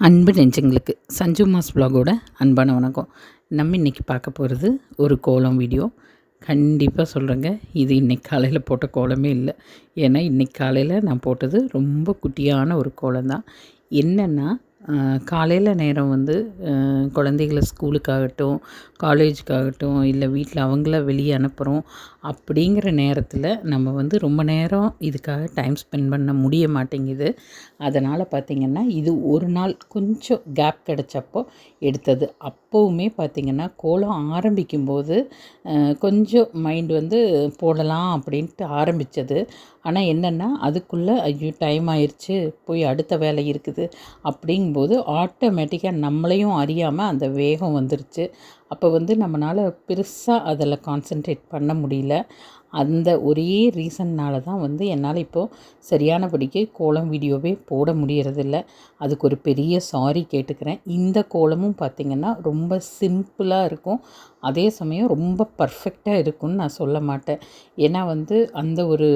அன்பு நெஞ்சங்களுக்கு சஞ்சு மாஸ் வ்ளாகோட அன்பான வணக்கம். நம்ம இன்றைக்கி பார்க்க போகிறது ஒரு கோலம் வீடியோ. கண்டிப்பாக சொல்கிறேங்க, இது இன்றைக்கி காலையில் போட்ட கோலமே இல்லை. ஏன்னா இன்றைக்கி காலையில் நான் போட்டது ரொம்ப குட்டியான ஒரு கோலம் தான். என்னென்னா காலையில் நேரம் வந்து குழந்தைகளை ஸ்கூலுக்காகட்டும், காலேஜுக்காகட்டும், இல்லை வீட்டில் அவங்கள வெளியே அனுப்புகிறோம். அப்படிங்கிற நேரத்தில் நம்ம வந்து ரொம்ப நேரம் இதுக்காக டைம் ஸ்பெண்ட் பண்ண முடிய மாட்டேங்குது. அதனால் பார்த்திங்கன்னா இது ஒரு நாள் கொஞ்சம் கேப் கிடச்சப்போ எடுத்தது. அப்போவுமே பார்த்திங்கன்னா கோலம் ஆரம்பிக்கும்போது கொஞ்சம் மைண்ட் வந்து போடலாம் அப்படின்ட்டு ஆரம்பித்தது. ஆனால் என்னென்னா அதுக்குள்ளே ஐயோ டைம் ஆயிடுச்சு, போய் அடுத்த வேலை இருக்குது அப்படிங்கும்போது ஆட்டோமேட்டிக்காக நம்மளையும் அறியாமல் அந்த வேகம் வந்துருச்சு. அப்போ வந்து நம்மளால் பெருசாக அதில் கான்சென்ட்ரேட் பண்ண முடியல. அந்த ஒரே ரீசன்னால் தான் வந்து என்னால் இப்போது சரியானபடிக்கு கோலம் வீடியோவே போட முடியறதில்ல. அதுக்கு ஒரு பெரிய சாரி கேட்டுக்கிறேன். இந்த கோலமும் பார்த்திங்கன்னா ரொம்ப சிம்பிளாக இருக்கும், அதே சமயம் ரொம்ப பர்ஃபெக்டாக இருக்கும்னு நான் சொல்ல மாட்டேன். ஏன்னா வந்து அந்த ஒரு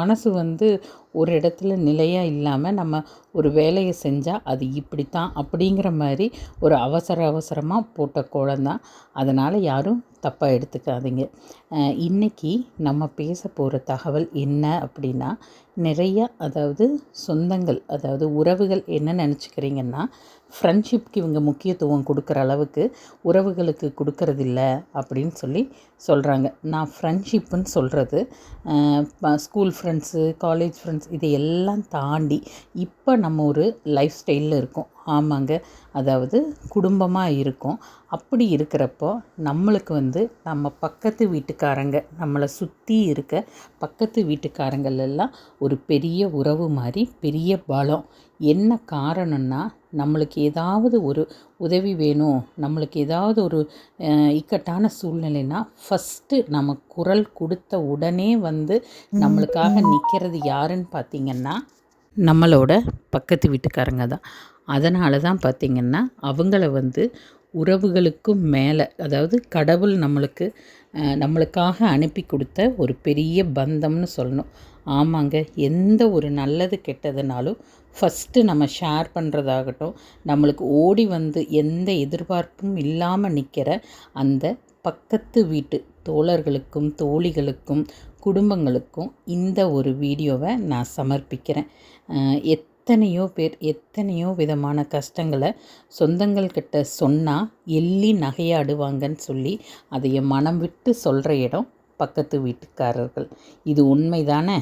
மனசு வந்து ஒரு இடத்துல நிலையாக இல்லாமல் நம்ம ஒரு வேலையை செஞ்சால் அது இப்படித்தான் அப்படிங்கிற மாதிரி ஒரு அவசரமாக போட்ட கோலம் தான். அதனால் யாரும் தப்பாக எடுத்துக்காதீங்க. இன்றைக்கி நம்ம பேச போகிற தகவல் என்ன அப்படின்னா, அதாவது சொந்தங்கள், அதாவது உறவுகள் என்ன நினச்சிக்கிறீங்கன்னா, ஃப்ரெண்ட்ஷிப்க்கு இவங்க முக்கியத்துவம் கொடுக்குற அளவுக்கு உறவுகளுக்கு கொடுக்கறதில்ல அப்படின்னு சொல்லி சொல்கிறாங்க. நான் ஃப்ரெண்ட்ஷிப்புன்னு சொல்கிறது ஸ்கூல் ஃப்ரெண்ட்ஸு, காலேஜ் ஃப்ரெண்ட்ஸ் இதையெல்லாம் தாண்டி இப்போ நம்ம ஒரு லைஃப் ஸ்டைலில் இருக்கோம். ஆமாங்க, அதாவது குடும்பமாக இருக்கோம். அப்படி இருக்கிறப்போ நம்மளுக்கு வந்து நம்ம பக்கத்து வீட்டுக்காரங்க, நம்மளை சுற்றி இருக்க பக்கத்து வீட்டுக்காரங்கள் எல்லாம் ஒரு பெரிய உறவு மாதிரி, பெரிய பலம். என்ன காரணம்னா, நம்மளுக்கு ஏதாவது ஒரு உதவி வேணும், நம்மளுக்கு ஏதாவது ஒரு இக்கட்டான சூழ்நிலைனா ஃபஸ்ட்டு நம்ம குரல் கொடுத்த உடனே வந்து நம்மளுக்காக நிற்கிறது யாருன்னு பார்த்திங்கன்னா நம்மளோட பக்கத்து வீட்டுக்காரங்க தான். அதனால தான் பார்த்திங்கன்னா அவங்கள வந்து உறவுகளுக்கும் மேலே, அதாவது கடவுள் நம்மளுக்காக அனுப்பி கொடுத்த ஒரு பெரிய பந்தம்னு சொல்லணும். ஆமாங்க, எந்த ஒரு நல்லது கெட்டதுனாலும் ஃபஸ்ட்டு நம்ம ஷேர் பண்ணுறதாகட்டும், நம்மளுக்கு ஓடி வந்து எந்த எதிர்பார்ப்பும் இல்லாமல் நிற்கிற அந்த பக்கத்து வீட்டு தோழர்களுக்கும், தோழிகளுக்கும், குடும்பங்களுக்கும் இந்த ஒரு வீடியோவை நான் சமர்ப்பிக்கிறேன். எத்தனையோ பேர் எத்தனையோ விதமான கஷ்டங்களை சொந்தங்கள்கிட்ட சொன்னால் எள்ளி நகையாடுவாங்கன்னு சொல்லி அதைய மனம் விட்டு சொல்கிற இடம் பக்கத்து வீட்டுக்காரர்கள். இது உண்மைதானே?